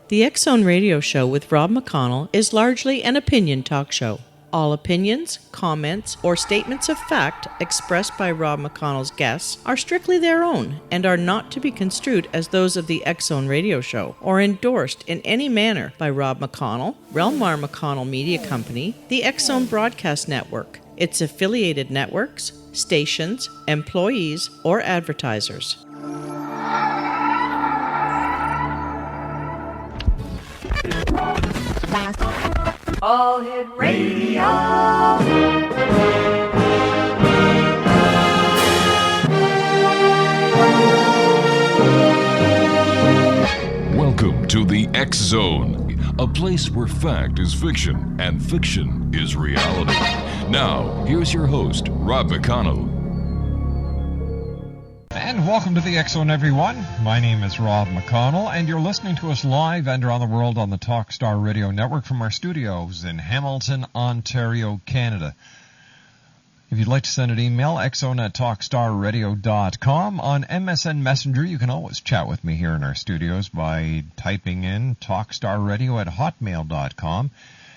The X-Zone Radio Show with Rob McConnell is largely an opinion talk show. All opinions, comments, or statements of fact expressed by Rob McConnell's guests are strictly their own and are not to be construed as those of the X-Zone Radio Show or endorsed in any manner by Rob McConnell, Relmar McConnell Media Company, the X-Zone Broadcast Network, its affiliated networks, stations, employees, or advertisers. All Hit Radio. Welcome to the X-Zone, a place where fact is fiction and fiction is reality. Now, here's your host, Rob McConnell. And welcome to the X-Zone, everyone. My name is Rob McConnell, and you're listening to us live and around the world on the Talkstar Radio Network from our studios in Hamilton, Ontario, Canada. If you'd like to send an email, xzone@talkstarradio.com. On MSN Messenger, you can always chat with me here in our studios by typing in talkstarradio@hotmail.com.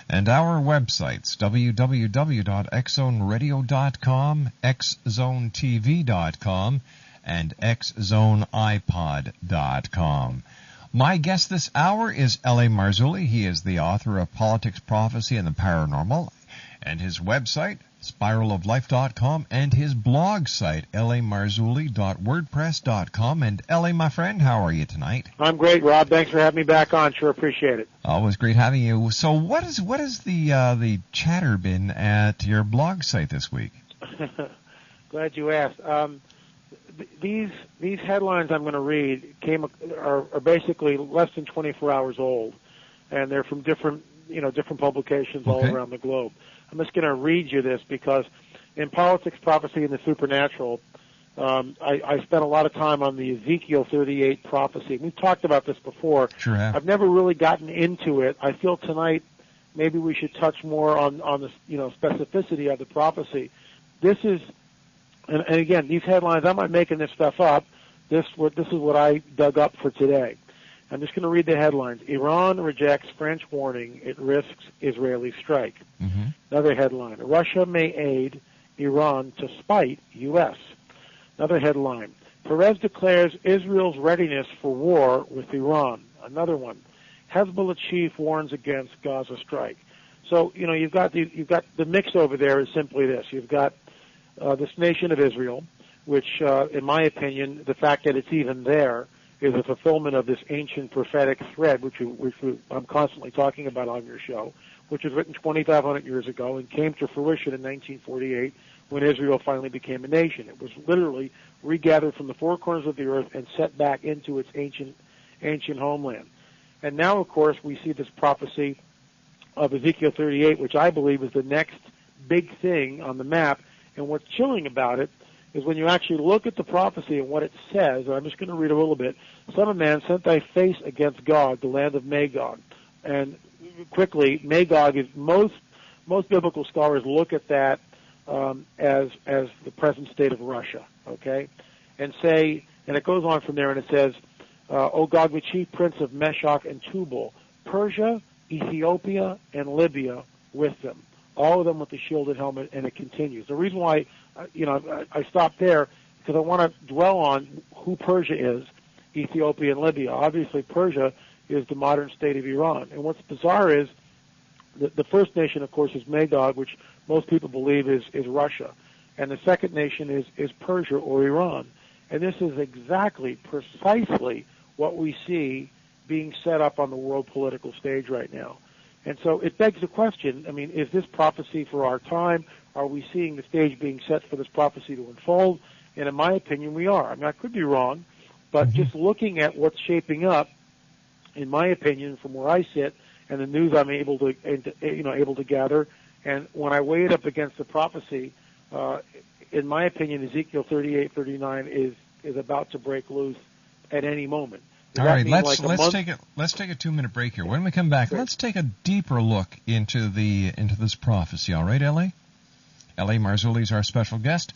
And our websites, www.xzoneradio.com, xzonetv.com, and xzoneipod.com. My guest this hour is L.A. Marzulli. He is the author of Politics, Prophecy, and the Paranormal, and his website, spiraloflife.com, and his blog site, lamarzulli.wordpress.com. And L.A., my friend, how are you tonight? I'm great, Rob. Thanks for having me back on. Sure appreciate it. Always great having you. So what is the chatter been at your blog site this week? Glad you asked. These headlines I'm going to read are basically less than 24 hours old, and they're from different publications all around the globe. I'm just going to read you this because in Politics, Prophecy, and the Supernatural, I spent a lot of time on the Ezekiel 38 prophecy. We've talked about this before. Sure have. I've never really gotten into it. I feel tonight maybe we should touch more on the specificity of the prophecy. This is, and again, these headlines, I'm not making this stuff up. This is what I dug up for today. I'm just going to read the headlines. Iran rejects French warning. It risks Israeli strike. Mm-hmm. Another headline. Russia may aid Iran to spite U.S. Another headline. Perez declares Israel's readiness for war with Iran. Another one. Hezbollah chief warns against Gaza strike. So, you've got the mix over there is simply this. You've got this nation of Israel, which, in my opinion, the fact that it's even there is a fulfillment of this ancient prophetic thread, which I'm constantly talking about on your show, which was written 2,500 years ago and came to fruition in 1948 when Israel finally became a nation. It was literally regathered from the four corners of the earth and set back into its ancient homeland. And now, of course, we see this prophecy of Ezekiel 38, which I believe is the next big thing on the map. And what's chilling about it is when you actually look at the prophecy and what it says, and I'm just going to read a little bit. Son of man, set thy face against Gog, the land of Magog. And quickly, Magog is most biblical scholars look at that as the present state of Russia, okay? And say, and it goes on from there, and it says, O Gog, the chief prince of Meshach and Tubal, Persia, Ethiopia, and Libya with them. All of them with the shielded helmet, and it continues. The reason why, I stopped there because I want to dwell on who Persia is, Ethiopia and Libya. Obviously, Persia is the modern state of Iran. And what's bizarre is the first nation, of course, is Magog, which most people believe is Russia. And the second nation is Persia or Iran. And this is precisely what we see being set up on the world political stage right now. And so it begs the question, is this prophecy for our time? Are we seeing the stage being set for this prophecy to unfold? And in my opinion, we are. I could be wrong, but just looking at what's shaping up, in my opinion, from where I sit and the news I'm able to gather, and when I weigh it up against the prophecy, in my opinion, Ezekiel 38, 39 is about to break loose at any moment. All right, let's take a 2-minute break here. When we come back, let's take a deeper look into this prophecy. All right, L.A.? L.A. Marzulli is our special guest.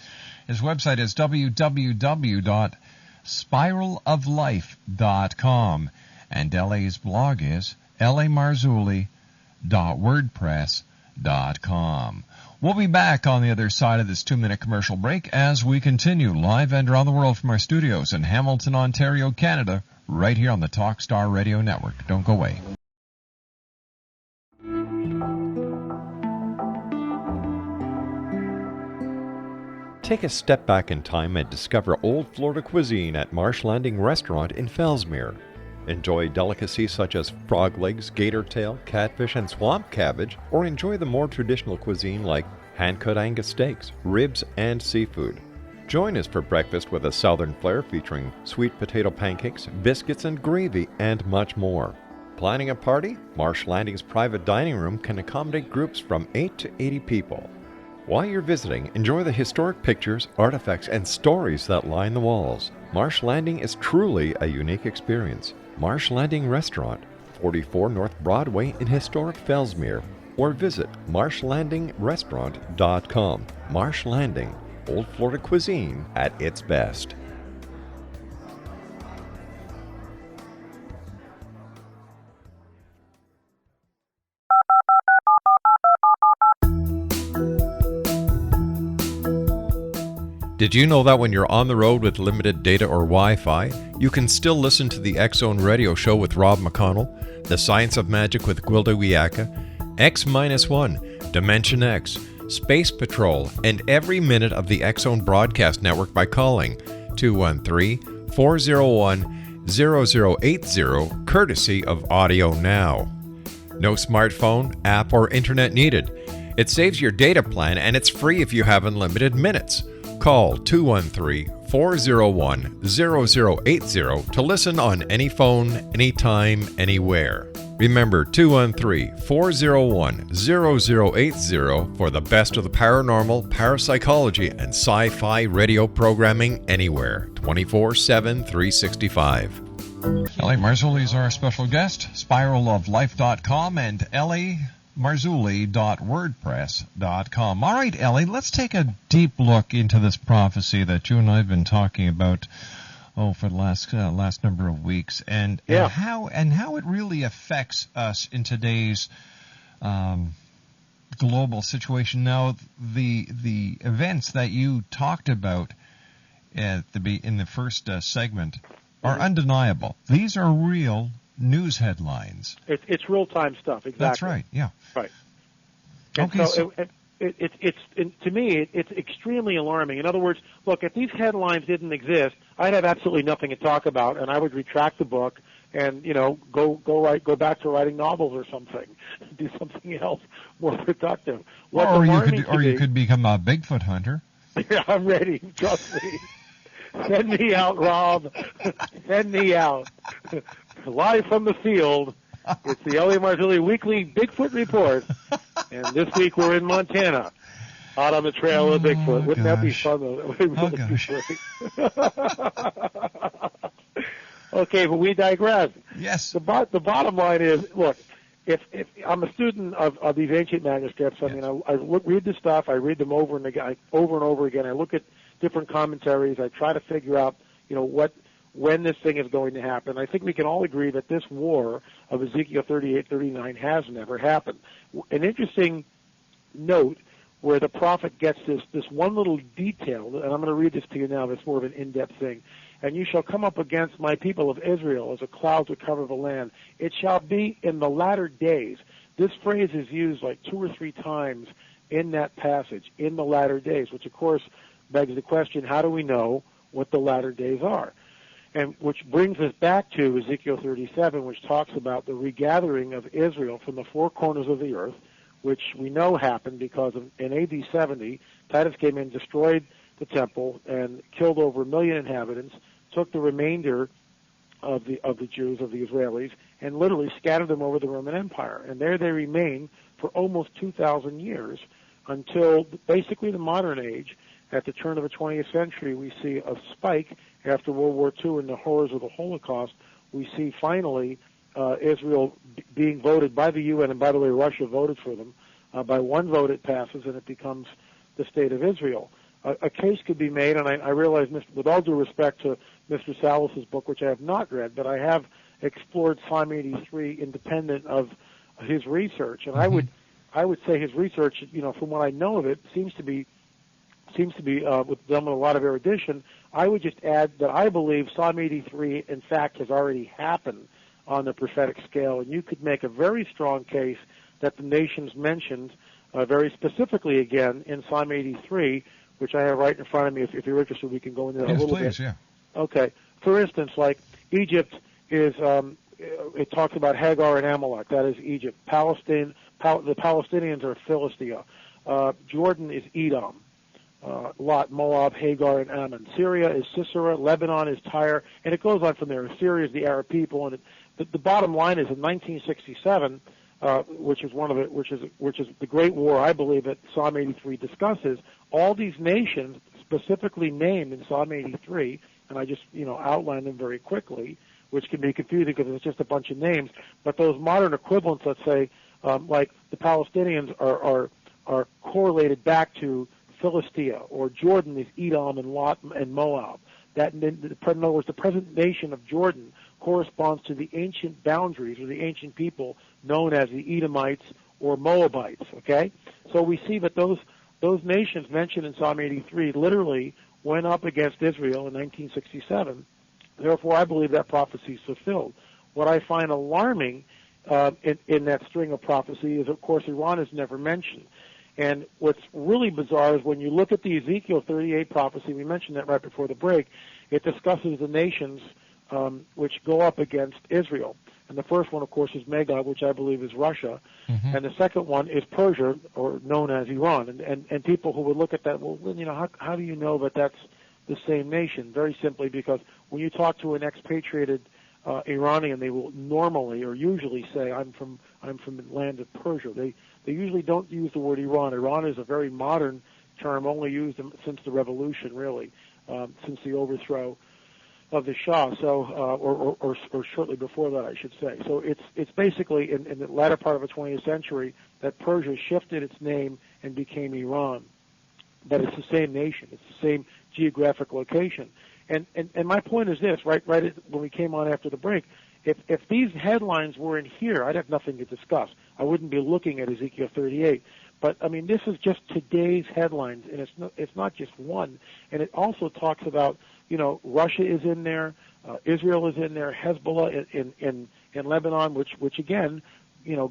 His website is www.spiraloflife.com. And LA's blog is lamarzulli.wordpress.com. We'll be back on the other side of this 2-minute commercial break as we continue live and around the world from our studios in Hamilton, Ontario, Canada, right here on the Talkstar Radio Network. Don't go away. Take a step back in time and discover old Florida cuisine at Marsh Landing Restaurant in Fellsmere. Enjoy delicacies such as frog legs, gator tail, catfish, and swamp cabbage, or enjoy the more traditional cuisine like hand-cut Angus steaks, ribs, and seafood. Join us for breakfast with a southern flair featuring sweet potato pancakes, biscuits and gravy, and much more. Planning a party? Marsh Landing's private dining room can accommodate groups from 8 to 80 people. While you're visiting, enjoy the historic pictures, artifacts, and stories that line the walls. Marsh Landing is truly a unique experience. Marsh Landing Restaurant, 44 North Broadway in historic Fellsmere, or visit marshlandingrestaurant.com. Marsh Landing, Old Florida cuisine at its best. Did you know that when you're on the road with limited data or Wi-Fi, you can still listen to the X-Zone Radio Show with Rob McConnell, The Science of Magic with Gwilda Wiyaka, X-1, Dimension X, Space Patrol, and every minute of the X-Zone Broadcast Network by calling 213-401-0080, courtesy of Audio Now. No smartphone, app, or internet needed. It saves your data plan and it's free if you have unlimited minutes. Call 213-401-0080 to listen on any phone, anytime, anywhere. Remember 213-401-0080 for the best of the paranormal, parapsychology, and sci-fi radio programming anywhere, 24/7, 365. L.A. Marzulli is our special guest, spiraloflife.com and marzulli.wordpress.com. All right, Ellie, let's take a deep look into this prophecy that you and I have been talking about for the last number of weeks, and how it really affects us in today's global situation. Now, the events that you talked about in the first segment are undeniable. These are real news headlines. It's real-time stuff, exactly. That's right, yeah. Right. And okay, so to me, it's extremely alarming. In other words, look, if these headlines didn't exist, I'd have absolutely nothing to talk about, and I would retract the book and, go back to writing novels or something, do something else more productive. Or you could become a Bigfoot hunter. Yeah, I'm ready. Trust me. Send me out, Rob. Send me out. Live from the field, it's the L.A. Marzulli Weekly Bigfoot Report, and this week we're in Montana, out on the trail of Bigfoot. Wouldn't that be fun, though? Okay, but we digress. Yes. The bottom line is, look, if I'm a student of these ancient manuscripts, I mean, I read the stuff, I read them over and over again. I look at different commentaries. I try to figure out, when this thing is going to happen. I think we can all agree that this war of Ezekiel 38-39 has never happened. An interesting note where the prophet gets this one little detail, and I'm going to read this to you now, it's more of an in-depth thing. And you shall come up against my people of Israel as a cloud to cover the land. It shall be in the latter days. This phrase is used like 2 or 3 times in that passage, in the latter days, which of course begs the question, how do we know what the latter days are? And which brings us back to Ezekiel 37, which talks about the regathering of Israel from the 4 corners of the earth, which we know happened because in AD 70, Titus came in, destroyed the temple, and killed over 1 million inhabitants, took the remainder of the Jews, of the Israelis, and literally scattered them over the Roman Empire. And there they remain for almost 2,000 years until basically the modern age. At the turn of the 20th century, we see a spike after World War II and the horrors of the Holocaust. We see finally Israel being voted by the UN, and by the way, Russia voted for them. By one vote it passes, and it becomes the State of Israel. A case could be made, and I realize, with all due respect to Mr. Salas's book, which I have not read, but I have explored Psalm 83 independent of his research. And Mm-hmm. I would say his research, from what I know of it, seems to be with done with a lot of erudition. I would just add that I believe Psalm 83, in fact, has already happened on the prophetic scale, and you could make a very strong case that the nations mentioned very specifically again in Psalm 83, which I have right in front of me. If you're interested, we can go into that a little bit. Yes, please, yeah. Okay. For instance, like Egypt is, it talks about Hagar and Amalek. That is Egypt. The Palestinians are Philistia. Jordan is Edom. Lot, Moab, Hagar, and Ammon. Syria is Sisera. Lebanon is Tyre, and it goes on from there. Syria is the Arab people, and the bottom line is in 1967, which is the Great War. I believe that Psalm 83 discusses all these nations specifically named in Psalm 83, and I just outline them very quickly, which can be confusing because it's just a bunch of names. But those modern equivalents, let's say, like the Palestinians, are correlated back to Philistia, or Jordan is Edom and Lot and Moab. In other words, the present nation of Jordan corresponds to the ancient boundaries or the ancient people known as the Edomites or Moabites. Okay, so we see that those nations mentioned in Psalm 83 literally went up against Israel in 1967. Therefore, I believe that prophecy is fulfilled. What I find alarming in that string of prophecy is, of course, Iran is never mentioned. And what's really bizarre is when you look at the Ezekiel 38 prophecy, we mentioned that right before the break, it discusses the nations which go up against Israel. And the first one, of course, is Magog, which I believe is Russia. Mm-hmm. And the second one is Persia, or known as Iran. And people who would look at that, well, how do you know that that's the same nation? Very simply because when you talk to an expatriated Iranian, they will normally or usually say, I'm from the land of Persia. They usually don't use the word Iran. Iran is a very modern term, only used since the revolution, really, since the overthrow of the Shah. So, or shortly before that, I should say. So it's basically in the latter part of the 20th century that Persia shifted its name and became Iran. But it's the same nation. It's the same geographic location. And my point is this: right when we came on after the break, if these headlines were in here, I'd have nothing to discuss. I wouldn't be looking at Ezekiel 38. But I mean, this is just today's headlines, and it's not just one. And it also talks about, Russia is in there, Israel is in there, Hezbollah in Lebanon, which again,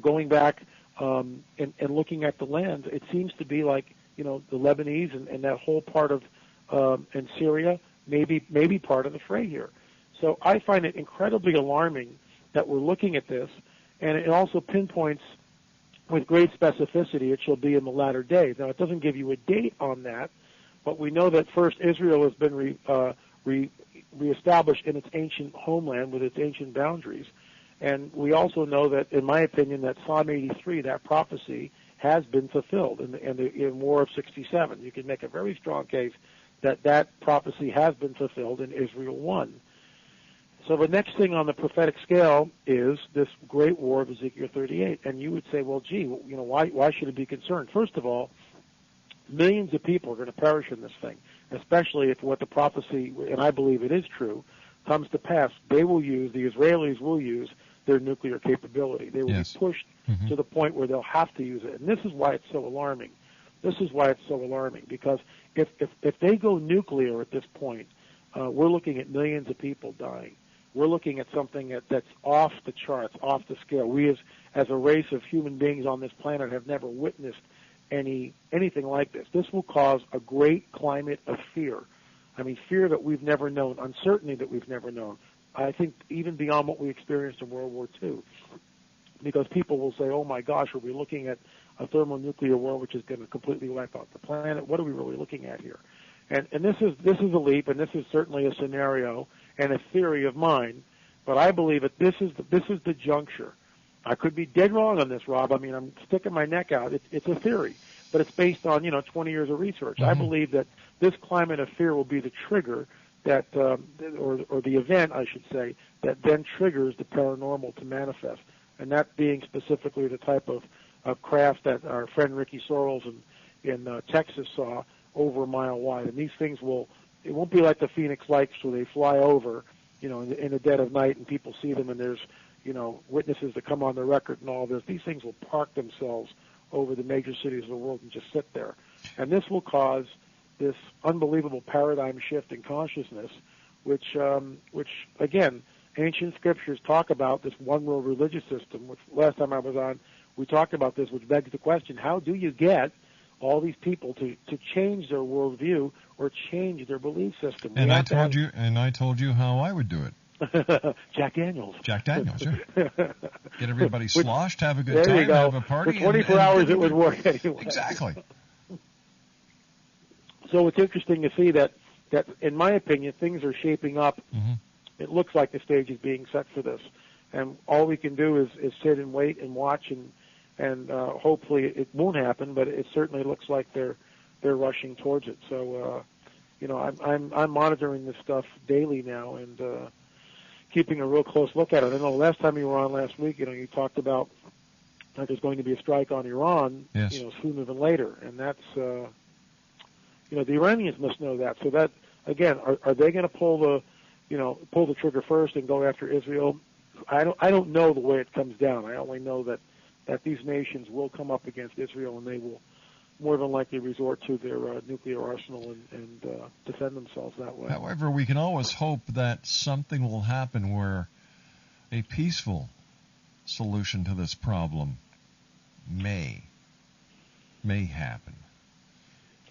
going back and looking at the land, it seems to be like the Lebanese and that whole part of and Syria maybe part of the fray here. So I find it incredibly alarming that we're looking at this, and it also pinpoints with great specificity it shall be in the latter days. Now, it doesn't give you a date on that, but we know that first Israel has been reestablished in its ancient homeland with its ancient boundaries. And we also know that, in my opinion, that Psalm 83, that prophecy, has been fulfilled in War of 67. You can make a very strong case that prophecy has been fulfilled and Israel won. So the next thing on the prophetic scale is this great war of Ezekiel 38. And you would say, well, gee, why should it be concerned? First of all, millions of people are going to perish in this thing, especially if what the prophecy, and I believe it is true, comes to pass. The Israelis will use their nuclear capability. They will be pushed to the point where they'll have to use it. And this is why it's so alarming. Because if they go nuclear at this point, we're looking at millions of people dying. We're looking at something that's off the charts, off the scale. We as a race of human beings on this planet have never witnessed anything like this. This will cause a great climate of fear. I mean, fear that we've never known, uncertainty that we've never known. I think even beyond what we experienced in World War II. Because people will say, oh my gosh, are we looking at a thermonuclear war which is going to completely wipe out the planet? What are we really looking at here? And this is a leap, and this is certainly a scenario and a theory of mine, but I believe that this is the juncture. I could be dead wrong on this, Rob. I mean, I'm sticking my neck out. It's a theory, but it's based on 20 years of research. Mm-hmm. I believe that this climate of fear will be the trigger that, or the event, I should say, that then triggers the paranormal to manifest, and that being specifically the type of craft that our friend Ricky Sorrells in Texas saw over a mile wide. And these things it won't be like the Phoenix Lights where they fly over in the dead of night, and people see them, and there's, witnesses that come on the record and all this. These things will park themselves over the major cities of the world and just sit there. And this will cause this unbelievable paradigm shift in consciousness, which again, ancient scriptures talk about this one world religious system, which last time I was on, we talked about this, which begs the question, how do you get all these people to change their worldview or change their belief system? And I told you how I would do it. Jack Daniels. Jack Daniels, yeah. Get everybody sloshed, have a good there time, you go. have a party. For 24 hours it would work anyway. Exactly. So it's interesting to see that in my opinion, things are shaping up. Mm-hmm. It looks like the stage is being set for this. And all we can do is sit and wait and watch, and hopefully it won't happen, but it certainly looks like they're rushing towards it. So, I'm monitoring this stuff daily now and keeping a real close look at it. I know last time you were on last week, you talked about that there's going to be a strike on Iran, yes. Sooner than later, and that's, the Iranians must know that. So that, again, are they going to pull the trigger first and go after Israel? I don't know the way it comes down. I only know that these nations will come up against Israel, and they will more than likely resort to their nuclear arsenal and defend themselves that way. However, we can always hope that something will happen where a peaceful solution to this problem may happen.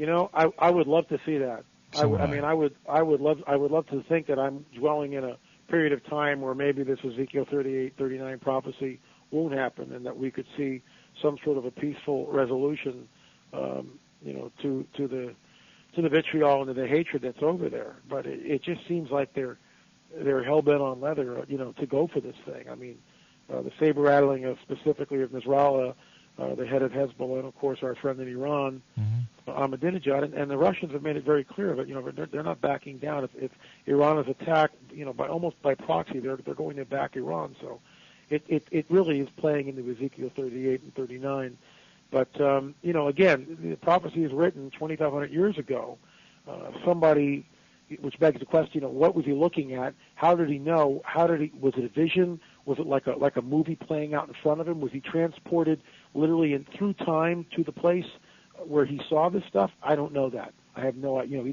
I would love to see that. I would love to think that I'm dwelling in a period of time where maybe this Ezekiel 38, 39 prophecy won't happen, and that we could see some sort of a peaceful resolution, to the vitriol and to the hatred that's over there. But it just seems like they're hell bent on leather, to go for this thing. I mean, the saber rattling specifically of Nasrallah, the head of Hezbollah, and of course our friend in Iran, Ahmadinejad, and the Russians have made it very clear that they're not backing down. If Iran is attacked, by proxy, they're going to back Iran. So it really is playing into Ezekiel 38 and 39. But again, the prophecy is written 2,500 years ago. Somebody, which begs the question, what was he looking at? How did he know? Was it a vision? Was it like a movie playing out in front of him? Was he transported literally through time to the place where he saw this stuff? I don't know that. I have no idea.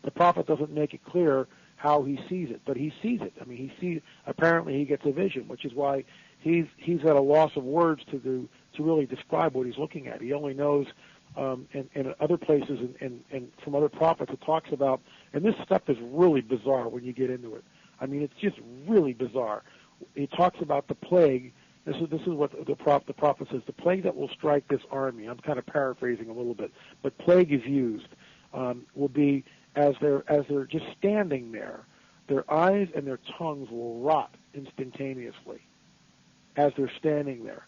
The prophet doesn't make it clear how he sees it, but he sees it. I mean, apparently he gets a vision, which is why he's at a loss of words to really describe what he's looking at. He only knows in other places and from other prophets it talks about, and this stuff is really bizarre when you get into it. I mean, it's just really bizarre. He talks about the plague. This is what the prophet says. The plague that will strike this army. I'm kind of paraphrasing a little bit, but plague is used. Will be as they're just standing there. Their eyes and their tongues will rot instantaneously as they're standing there.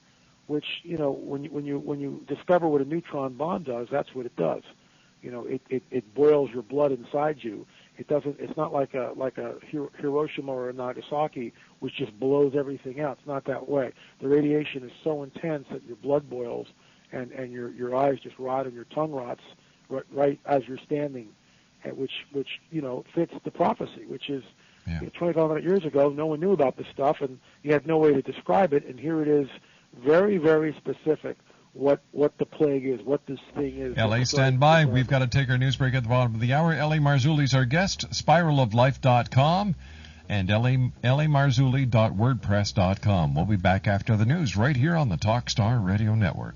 Which when you discover what a neutron bomb does, that's what it does. It boils your blood inside you. It's not like a Hiroshima or a Nagasaki, which just blows everything out. It's not that way. The radiation is so intense that your blood boils and your eyes just rot and your tongue rots right as you're standing, which fits the prophecy, which is 2,500 years ago. No one knew about this stuff, and you had no way to describe it. And here it is, very, very specific. What the plague is, what this thing is. L.A., stand by. We've got to take our news break at the bottom of the hour. L.A. Marzulli's our guest, spiraloflife.com and lamarzulli.wordpress.com. We'll be back after the news right here on the Talkstar Radio Network.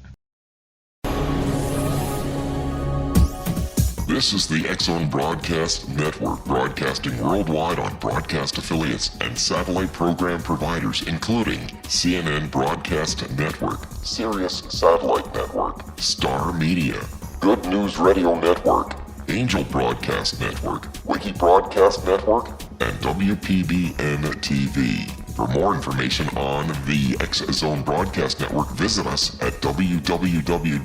This is the X-Zone Broadcast Network, broadcasting worldwide on broadcast affiliates and satellite program providers, including CNN Broadcast Network, Sirius Satellite Network, Star Media, Good News Radio Network, Angel Broadcast Network, Wiki Broadcast Network, and WPBN TV. For more information on the X-Zone Broadcast Network, visit us at www.xzbn.net.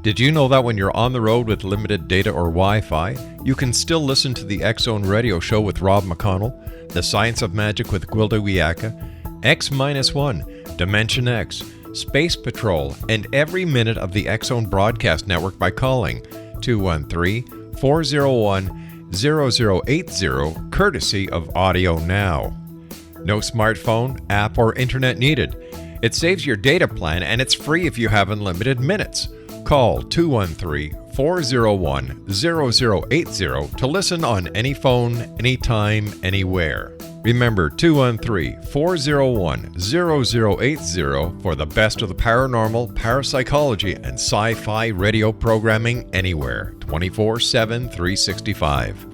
Did you know that when you're on the road with limited data or Wi-Fi, you can still listen to the X-Zone Radio Show with Rob McConnell, The Science of Magic with Gwilda Wiyaka, X-1, Dimension X, Space Patrol, and every minute of the X-Zone Broadcast Network by calling 213-401-0080, courtesy of Audio Now. No smartphone, app, or internet needed. It saves your data plan, and it's free if you have unlimited minutes. Call 213-401-0080 to listen on any phone, anytime, anywhere. Remember, 213-401-0080 for the best of the paranormal, parapsychology, and sci-fi radio programming anywhere, 24/7, 365.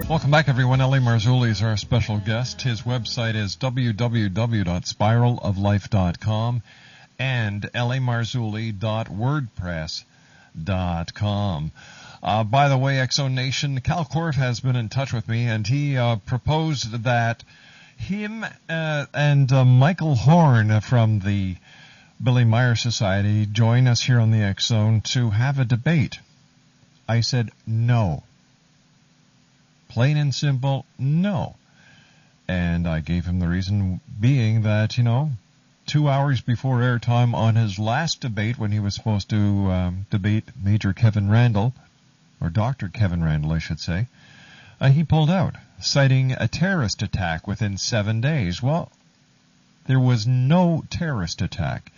Welcome back, everyone. L.A. Marzulli is our special guest. His website is www.spiraloflife.com and lamarzulli.wordpress.com. By the way, Exo Nation, Cal Court has been in touch with me, and he proposed that him and Michael Horn from the Billy Meyer Society join us here on the X-Zone to have a debate. I said no. Plain and simple, no. And I gave him the reason being that, 2 hours before airtime on his last debate, when he was supposed to debate Major Kevin Randall, or Dr. Kevin Randall, I should say, he pulled out, citing a terrorist attack within 7 days. Well, there was no terrorist attack.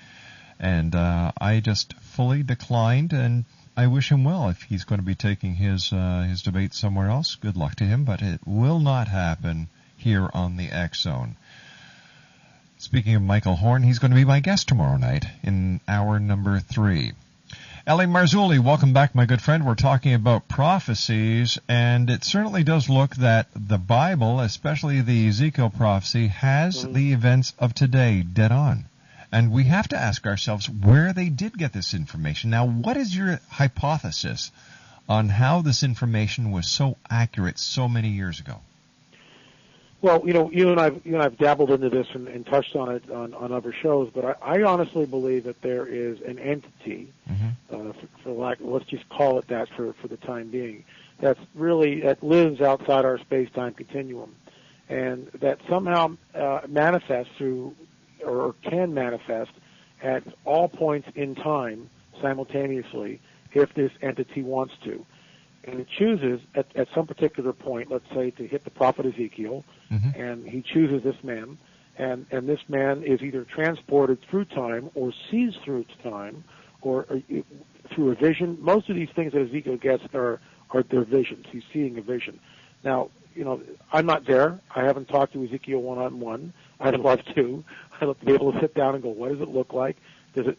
And I just fully declined, and I wish him well. If he's going to be taking his debate somewhere else, good luck to him, but it will not happen here on the X-Zone. Speaking of Michael Horn, he's going to be my guest tomorrow night in hour number 3. L.A. Marzulli, welcome back, my good friend. We're talking about prophecies, and it certainly does look that the Bible, especially the Ezekiel prophecy, has the events of today dead on. And we have to ask ourselves where they did get this information. Now, what is your hypothesis on how this information was so accurate so many years ago? Well, you and I've dabbled into this and touched on it on other shows, but I honestly believe that there is an entity, for lack, let's just call it that for the time being, that lives outside our space-time continuum, and that somehow manifests through, or can manifest at all points in time simultaneously if this entity wants to. And it chooses at some particular point, let's say, to hit the prophet Ezekiel, and he chooses this man, and this man is either transported through time or sees through time or through a vision. Most of these things that Ezekiel gets are their visions. He's seeing a vision. Now, I'm not there. I haven't talked to Ezekiel one-on-one. I'd love to. I'd love to be able to sit down and go, what does it look like?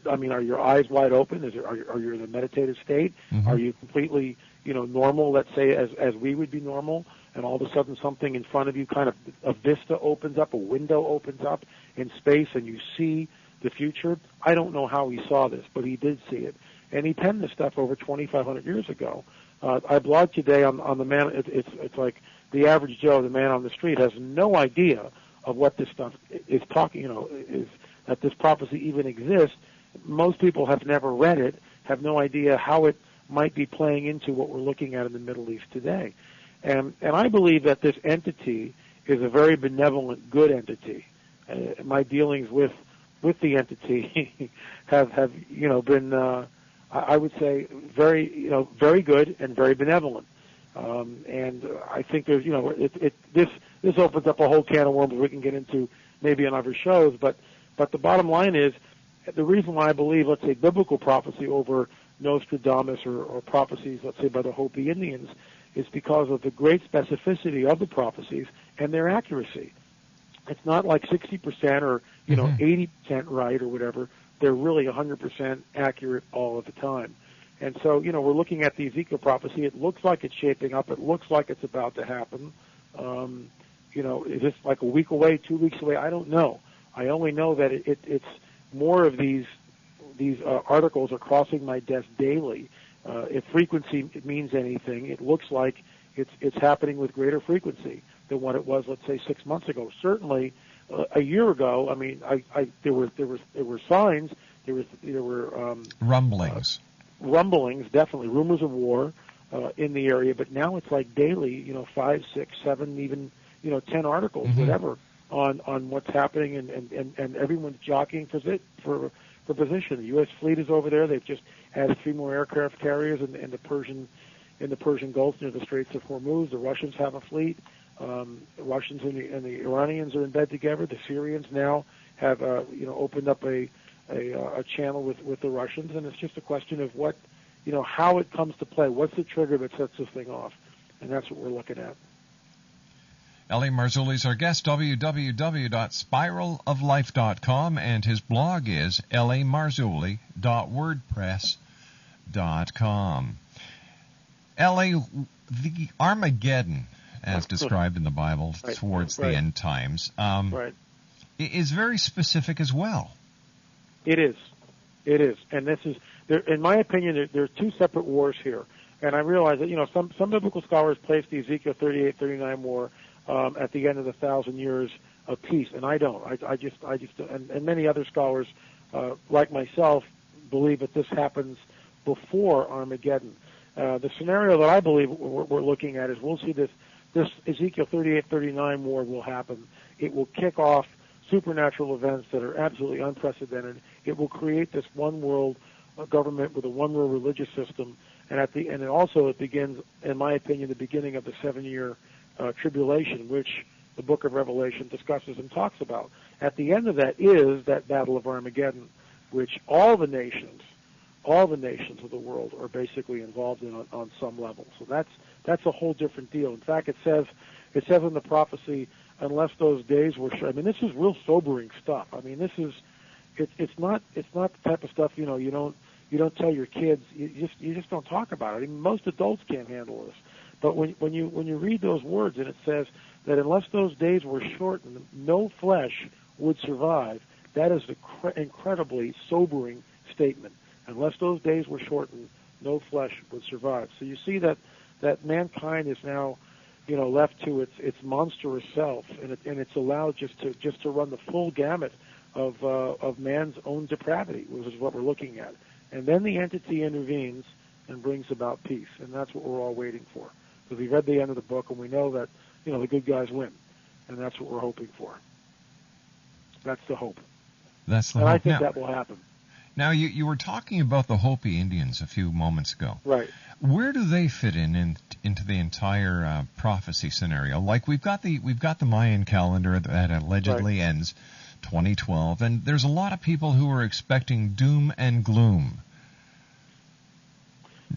Are your eyes wide open? Are you in a meditative state? Are you completely, normal, let's say, as we would be normal, and all of a sudden something in front of you, kind of a vista opens up, a window opens up in space, and you see the future? I don't know how he saw this, but he did see it. And he penned this stuff over 2,500 years ago. I blogged today on the man. It's like the average Joe, the man on the street, has no idea of what this stuff is talking, is that this prophecy even exists. Most people have never read it, have no idea how it might be playing into what we're looking at in the Middle East today. And I believe that this entity is a very benevolent, good entity. My dealings with the entity have been, I would say, very good and very benevolent. And I think there's, this opens up a whole can of worms we can get into maybe on other shows. But the bottom line is, the reason why I believe, let's say, biblical prophecy over Nostradamus or prophecies, let's say, by the Hopi Indians, is because of the great specificity of the prophecies and their accuracy. It's not like 60% or 80% right or whatever. They're really 100% accurate all of the time. And so, we're looking at the Ezekiel prophecy. It looks like it's shaping up. It looks like it's about to happen. Is this like a week away, 2 weeks away? I don't know. I only know that it's more of these articles are crossing my desk daily. If frequency means anything, it looks like it's happening with greater frequency than what it was, let's say, 6 months ago. Certainly, a year ago, there were signs. There were rumblings. rumblings, definitely rumors of war in the area, but now it's like daily, 5, 6, 7, even 10 articles, whatever, on what's happening, and everyone's jockeying for position. The U.S. fleet is over there. They've just added 3 more aircraft carriers in the Persian Gulf near the Straits of Hormuz. The Russians have a fleet. The Russians and the Iranians are in bed together. The Syrians now have opened up a channel with the Russians, and it's just a question of what, how it comes to play. What's the trigger that sets this thing off? And that's what we're looking at. L.A. Marzulli is our guest, www.spiraloflife.com, and his blog is lamarzulli.wordpress.com. L.A., the Armageddon, as described in the Bible towards the end times, is very specific as well. It is. And this is, in my opinion, there are 2 separate wars here. And I realize that, some biblical scholars place the Ezekiel 38, 39 war at the end of the 1,000 years of peace, and I don't. I just, and many other scholars, like myself, believe that this happens before Armageddon. The scenario that I believe we're looking at is we'll see this Ezekiel 38, 39 war will happen. It will kick off supernatural events that are absolutely unprecedented. It will create this one world government with a one world religious system, and it begins, in my opinion, the beginning of the 7-year tribulation, which the book of Revelation discusses and talks about. At the end of that is that battle of Armageddon, which all the nations of the world are basically involved in on some level. So that's a whole different deal. In fact, it says in the prophecy, unless those days were short. I mean, this is real sobering stuff. I mean, it's not the type of stuff you don't tell your kids. You just don't talk about it. I mean, most adults can't handle this. But when you read those words, and it says that unless those days were shortened, no flesh would survive. That is an incredibly sobering statement. Unless those days were shortened, no flesh would survive. So you see that mankind is now, left to its monstrous self, and it's allowed just to run the full gamut of man's own depravity, which is what we're looking at. And then the entity intervenes and brings about peace, and that's what we're all waiting for. Because we read the end of the book, and we know that the good guys win, and that's what we're hoping for. That's the hope. That's the hope. And I think now, that will happen. Now, you were talking about the Hopi Indians a few moments ago. Right. Where do they fit into the entire prophecy scenario? Like we've got the Mayan calendar that allegedly ends 2012, and there's a lot of people who are expecting doom and gloom.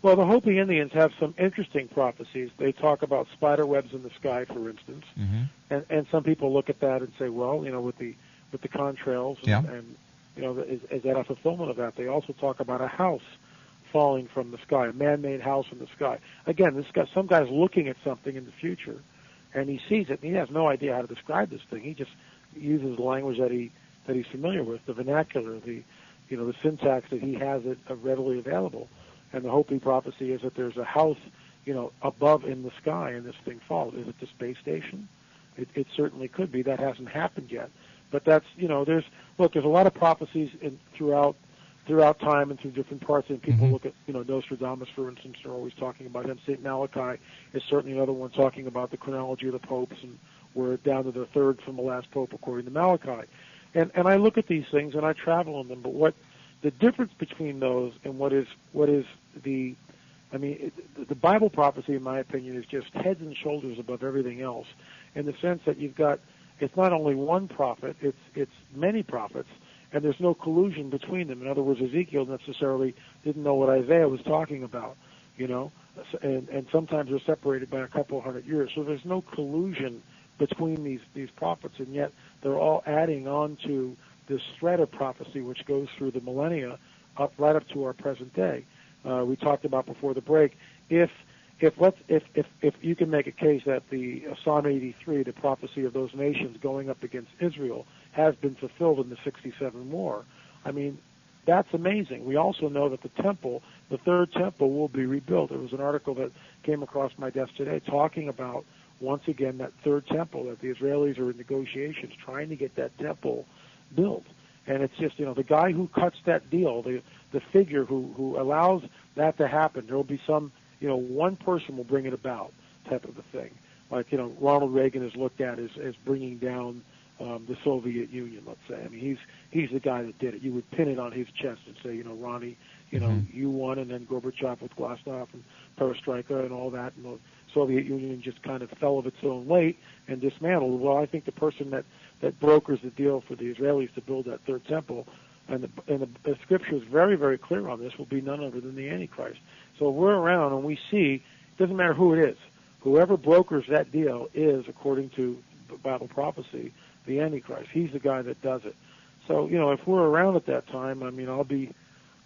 Well, the Hopi Indians have some interesting prophecies. They talk about spider webs in the sky, for instance, and some people look at that and say, well, with the contrails, and is that a fulfillment of that? They also talk about a house falling from the sky, a man-made house in the sky. Again, some guy's looking at something in the future, and he sees it, and he has no idea how to describe this thing. He just uses the language that he's familiar with, the vernacular, the syntax that he has it readily available. And the Hopi prophecy is that there's a house, above in the sky, and this thing falls. Is it the space station? It certainly could be. That hasn't happened yet. But that's, there's a lot of prophecies throughout time and through different parts. And people look at, Nostradamus, for instance, they're always talking about him. St. Malachi is certainly another one talking about the chronology of the popes, and we're down to the third from the last pope according to Malachi. And I look at these things and I travel in them. But what the difference between those and what is the Bible prophecy, in my opinion, is just heads and shoulders above everything else, in the sense that it's not only one prophet, it's many prophets, and there's no collusion between them. In other words, Ezekiel necessarily didn't know what Isaiah was talking about, and sometimes they're separated by a couple hundred years. So there's no collusion between these prophets, and yet they're all adding on to this thread of prophecy which goes through the millennia right up to our present day. We talked about before the break, if you can make a case that the Psalm 83, the prophecy of those nations going up against Israel, has been fulfilled in the 67 war, I mean, that's amazing. We also know that the temple, the third temple, will be rebuilt. There was an article that came across my desk today talking about, once again, that third temple, that the Israelis are in negotiations trying to get that temple built. And it's just, the guy who cuts that deal, the the figure who allows that to happen. There will be some, one person will bring it about, type of a thing. Like, Ronald Reagan is looked at as bringing down the Soviet Union, let's say. I mean, he's the guy that did it. You would pin it on his chest and say, Ronnie, you won, and then Gorbachev with Glasnost and Perestroika and all that, and the Soviet Union just kind of fell of its own weight and dismantled. Well, I think the person that brokers the deal for the Israelis to build that third temple, and the scripture is very, very clear on this, will be none other than the Antichrist. So we're around and we see, it doesn't matter who it is, whoever brokers that deal is, according to Bible prophecy, the Antichrist. He's the guy that does it. So, if we're around at that time, I mean, I'll be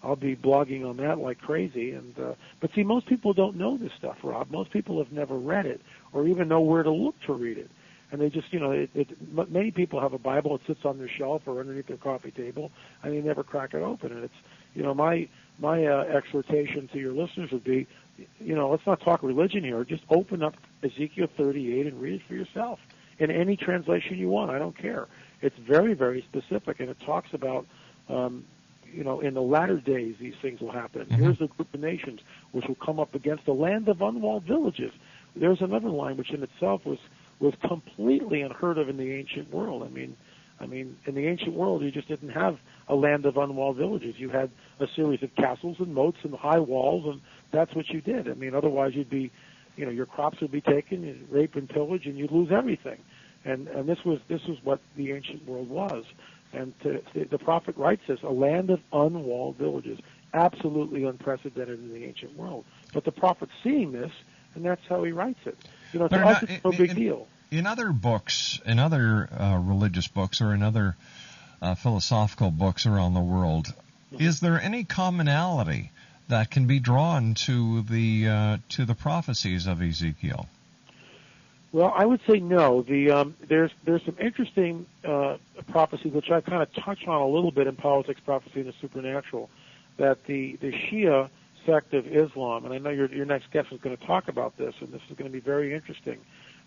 blogging on that like crazy. And but see, most people don't know this stuff, Rob. Most people have never read it or even know where to look to read it. And they just, many people have a Bible that sits on their shelf or underneath their coffee table, and they never crack it open. And it's, my exhortation to your listeners would be, let's not talk religion here. Just open up Ezekiel 38 and read it for yourself in any translation you want. I don't care. It's very, very specific, and it talks about, in the latter days these things will happen. Mm-hmm. Here's a group of nations which will come up against a land of unwalled villages. There's another line which in itself was completely unheard of in the ancient world. I mean, in the ancient world, you just didn't have a land of unwalled villages. You had a series of castles and moats and high walls, and that's what you did. I mean, otherwise you'd be, your crops would be taken, you'd rape and pillage, and you'd lose everything. And this was what the ancient world was. And the prophet writes this: a land of unwalled villages, absolutely unprecedented in the ancient world. But the prophet's seeing this, and that's how he writes it. To us, it's no big deal. In other books, in other religious books, or in other philosophical books around the world, is there any commonality that can be drawn to the prophecies of Ezekiel? Well, I would say no. There's some interesting prophecies which I kind of touch on a little bit in Politics, Prophecy, and the Supernatural. That the Shia sect of Islam, and I know your next guest is going to talk about this, and this is going to be very interesting.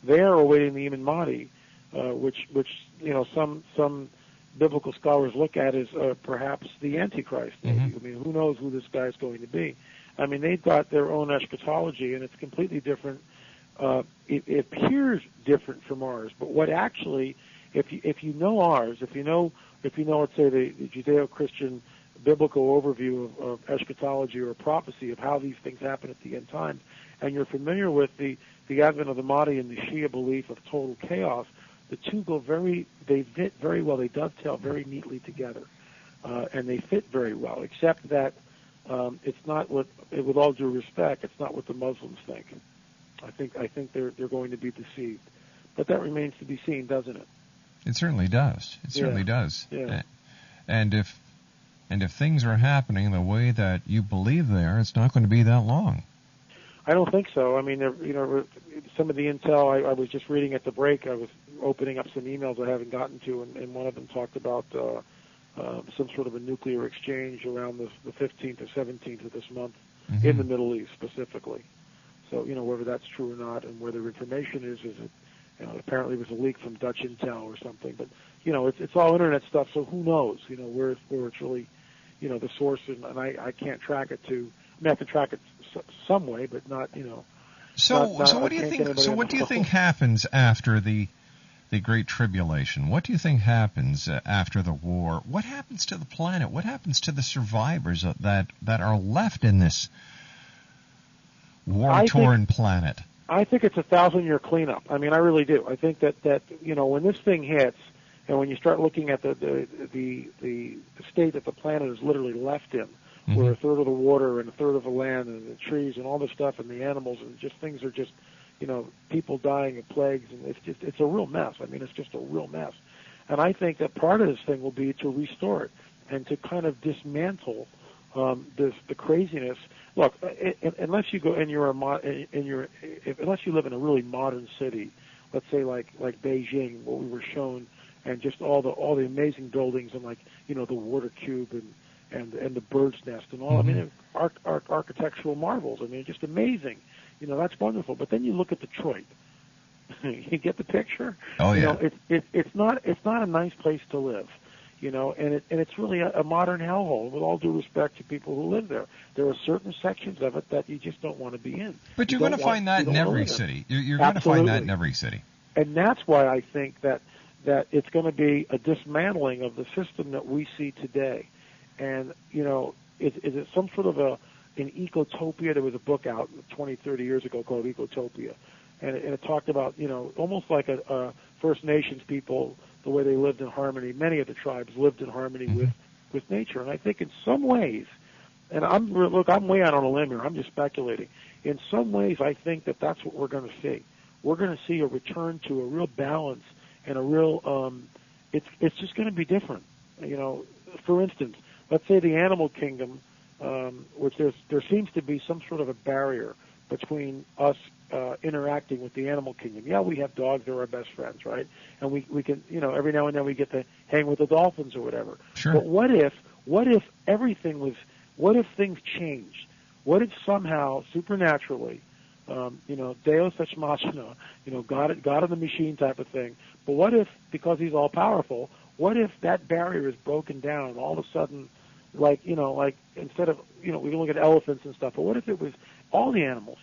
They are awaiting the Imam Mahdi, which some biblical scholars look at as perhaps the Antichrist. Mm-hmm. I mean, who knows who this guy is going to be? I mean, they've got their own eschatology, and it's completely different. It appears different from ours, but what actually, if you know ours, if you know, let's say the Judeo-Christian biblical overview of eschatology or prophecy of how these things happen at the end times, and you're familiar with the advent of the Mahdi and the Shia belief of total chaos, the two they fit very well. They dovetail very neatly together, and they fit very well. Except that it's not what, with all due respect, it's not what the Muslims think. I think they're going to be deceived, but that remains to be seen, doesn't it? It certainly does. It certainly does. Yeah. And if things are happening the way that you believe they are, it's not going to be that long. I don't think so. I mean, some of the intel I was just reading at the break. I was opening up some emails I haven't gotten to, and one of them talked about some sort of a nuclear exchange around the 15th or 17th of this month mm-hmm. in the Middle East specifically. So, whether that's true or not, and where their information is it, apparently it was a leak from Dutch intel or something. But, it's all internet stuff, so who knows, where it's really, the source, and I can't track it to. I mean, I can track it some way, but not, So what do you think? So what do you think happens after the Great Tribulation? What do you think happens after the war? What happens to the planet? What happens to the survivors that are left in this war-torn planet? I think it's a 1,000-year cleanup. I mean, I really do. I think that when this thing hits, and when you start looking at the state that the planet is literally left in, mm-hmm. where a third of the water and a third of the land and the trees and all this stuff and the animals and just things are just, people dying of plagues, and it's a real mess. I mean, it's just a real mess. And I think that part of this thing will be to restore it and to kind of dismantle the craziness. Look, unless you go and unless you live in a really modern city, let's say like Beijing, what we were shown, and just all the amazing buildings and the water cube and the bird's nest and all. Mm-hmm. I mean, architectural marvels. I mean, just amazing. That's wonderful. But then you look at Detroit. You get the picture? Oh yeah. It's not a nice place to live. and it's really a modern hellhole. With all due respect to people who live there, there are certain sections of it that you just don't want to be in. But you're going to find that in every city. You're going to find that in every city. And that's why I think that it's going to be a dismantling of the system that we see today. And, is it some sort of an ecotopia? There was a book out 20, 30 years ago called Ecotopia. And it talked about, almost like a First Nations people, the way they lived in harmony. Many of the tribes lived in harmony with nature. And I think in some ways, and I'm way out on a limb here. I'm just speculating. In some ways, I think that that's what we're going to see. We're going to see a return to a real balance and a real. It's just going to be different. For instance, let's say the animal kingdom, which there seems to be some sort of a barrier between us interacting with the animal kingdom. Yeah, we have dogs; they're our best friends, right? And we can, every now and then we get to hang with the dolphins or whatever. Sure. But what if everything was? What if things changed? What if somehow, supernaturally, Deus ex machina, God in the machine type of thing. But what if, because He's all powerful, what if that barrier is broken down and all of a sudden, like instead of, we can look at elephants and stuff, but what if it was all the animals?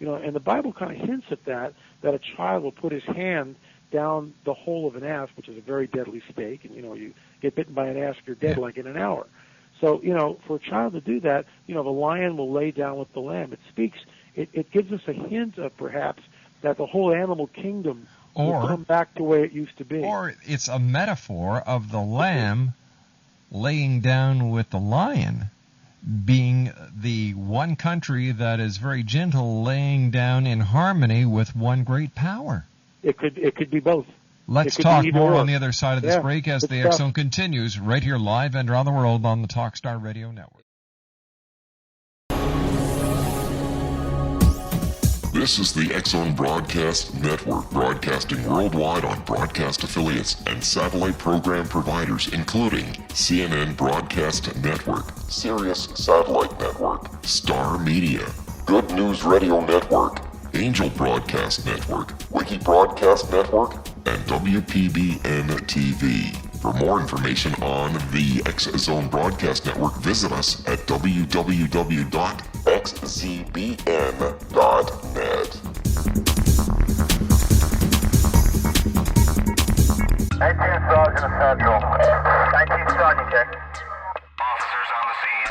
And the Bible kind of hints at that a child will put his hand down the hole of an asp, which is a very deadly snake, and, you get bitten by an asp, you're dead like in an hour. So, for a child to do that, the lion will lay down with the lamb. It gives us a hint of perhaps that the whole animal kingdom will come back to the way it used to be. Or it's a metaphor of the lamb laying down with the lion, being the one country that is very gentle, laying down in harmony with one great power. It could be both. Let's talk more on the other side of this break as the X Zone continues right here live and around the world on the Talkstar Radio Network. This is the X Zone Broadcast Network, broadcasting worldwide on broadcast affiliates and satellite program providers, including CNN Broadcast Network, Sirius Satellite Network, Star Media, Good News Radio Network, Angel Broadcast Network, Wiki Broadcast Network, and WPBN TV. For more information on the X Zone Broadcast Network, visit us at www.xzbn.net. 19 Sergeant Central. 19 Sergeant, check. Officers on the scene.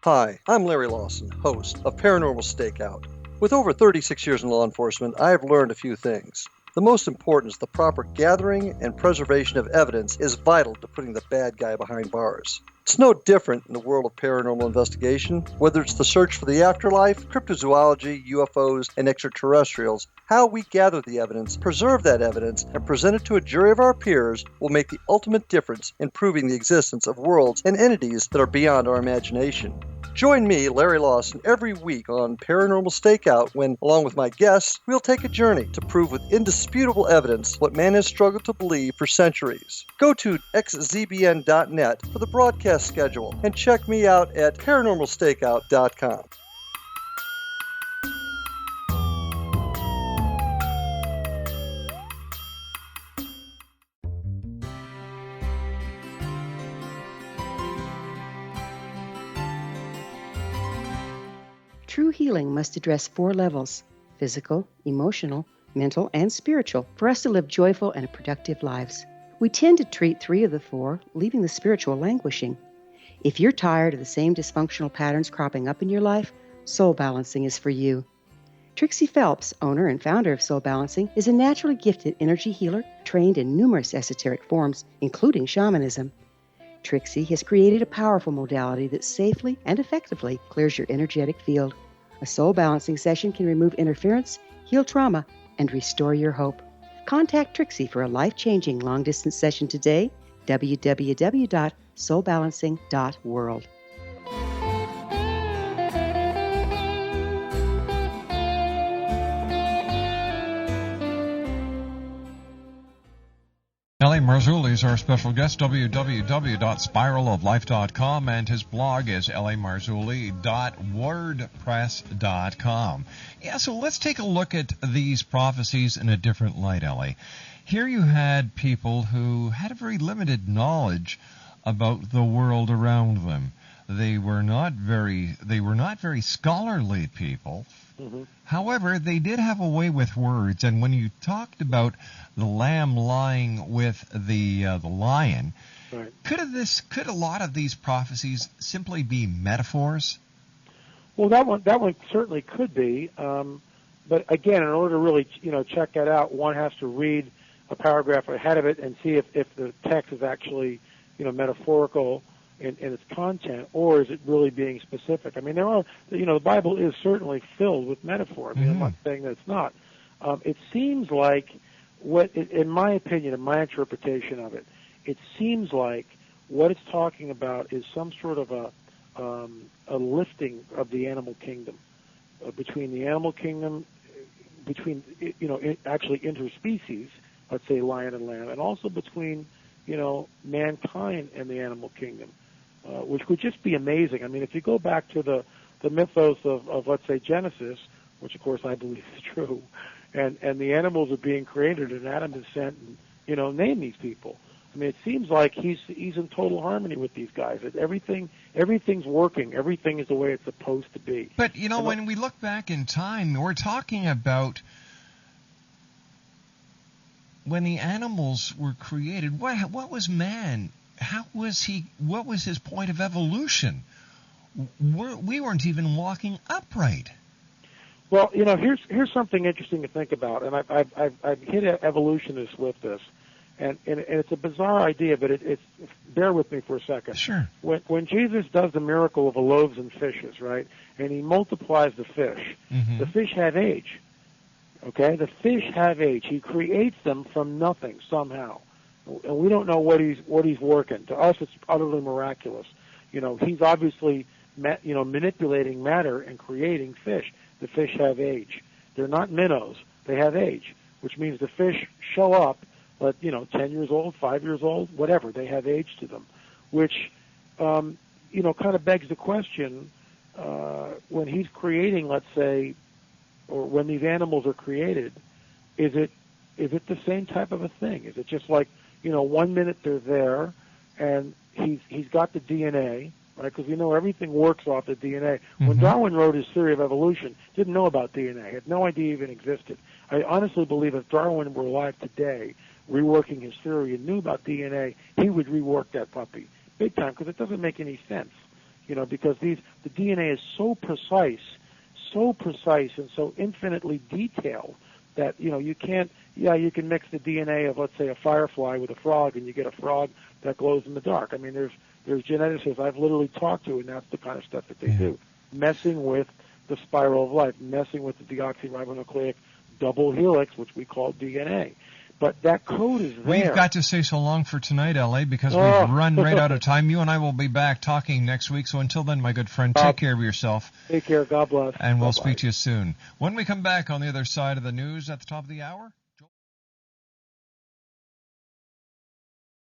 Hi, I'm Larry Lawson, host of Paranormal Stakeout. With over 36 years in law enforcement, I have learned a few things. The most important is the proper gathering and preservation of evidence is vital to putting the bad guy behind bars. It's no different in the world of paranormal investigation. Whether it's the search for the afterlife, cryptozoology, UFOs, and extraterrestrials, how we gather the evidence, preserve that evidence, and present it to a jury of our peers will make the ultimate difference in proving the existence of worlds and entities that are beyond our imagination. Join me, Larry Lawson, every week on Paranormal Stakeout when, along with my guests, we'll take a journey to prove with indisputable evidence what man has struggled to believe for centuries. Go to xzbn.net for the broadcast schedule and check me out at paranormalstakeout.com. True healing must address 4 levels: physical, emotional, mental, and spiritual, for us to live joyful and productive lives. We tend to treat 3 of the 4, leaving the spiritual languishing. If you're tired of the same dysfunctional patterns cropping up in your life, Soul Balancing is for you. Trixie Phelps, owner and founder of Soul Balancing, is a naturally gifted energy healer trained in numerous esoteric forms, including shamanism. Trixie has created a powerful modality that safely and effectively clears your energetic field. A soul balancing session can remove interference, heal trauma, and restore your hope. Contact Trixie for a life-changing long-distance session today. www.soulbalancing.world. L.A. Marzulli is our special guest, www.spiraloflife.com, and his blog is lamarzulli.wordpress.com. Yeah, so let's take a look at these prophecies in a different light, Ellie. here you had people who had a very limited knowledge about the world around them. They were not very scholarly people. Mm-hmm. However, they did have a way with words, and when you talked about the lamb lying with the lion, Right. could a lot of these prophecies simply be metaphors? Well, that one certainly could be. But again, in order to really check that out, one has to read a paragraph ahead of it and see if the text is actually metaphorical in its content, or is it really being specific? I mean, there are the Bible is certainly filled with metaphor. I mean, I'm not saying that it's not. It seems like in my opinion, in my interpretation of it, it seems like what it's talking about is some sort of a lifting of the animal kingdom between the animal kingdom, actually interspecies, let's say lion and lamb, and also between mankind and the animal kingdom, which would just be amazing. I mean, if you go back to the mythos of let's say Genesis, which of course I believe is true, and the animals are being created, and Adam is sent and name these people. I mean, it seems like he's in total harmony with these guys. Everything's working. Everything is the way it's supposed to be. But when we look back in time, we're talking about when the animals were created. What was man? How was he? What was his point of evolution? We weren't even walking upright. Well, here's something interesting to think about, and I've hit evolutionists with this. And it's a bizarre idea, but it's bear with me for a second. Sure. When Jesus does the miracle of the loaves and fishes, right, and he multiplies the fish, the fish have age. Okay, the fish have age. He creates them from nothing somehow, and we don't know what he's working. To us, it's utterly miraculous. He's obviously manipulating matter and creating fish. The fish have age. They're not minnows. They have age, which means the fish show up. But 10 years old, 5 years old, whatever, they have age to them, which kind of begs the question: when he's creating, let's say, or when these animals are created, is it the same type of a thing? Is it just like 1 minute they're there, and he's got the DNA, right? Because everything works off the DNA. When Darwin wrote his theory of evolution, didn't know about DNA, had no idea it even existed. I honestly believe if Darwin were alive today, reworking his theory and knew about DNA, he would rework that puppy big time, because it doesn't make any sense, because the DNA is so precise and so infinitely detailed that you can't. You can mix the DNA of, let's say, a firefly with a frog, and you get a frog that glows in the dark. I mean, there's geneticists I've literally talked to, and that's the kind of stuff that they do, messing with the spiral of life, messing with the deoxyribonucleic double helix, which we call DNA. But that code is there. We've got to say so long for tonight, L.A., because we've run right out of time. You and I will be back talking next week. So until then, my good friend, take care of yourself. Take care. God bless. And we'll speak to you soon. When we come back on the other side of the news at the top of the hour...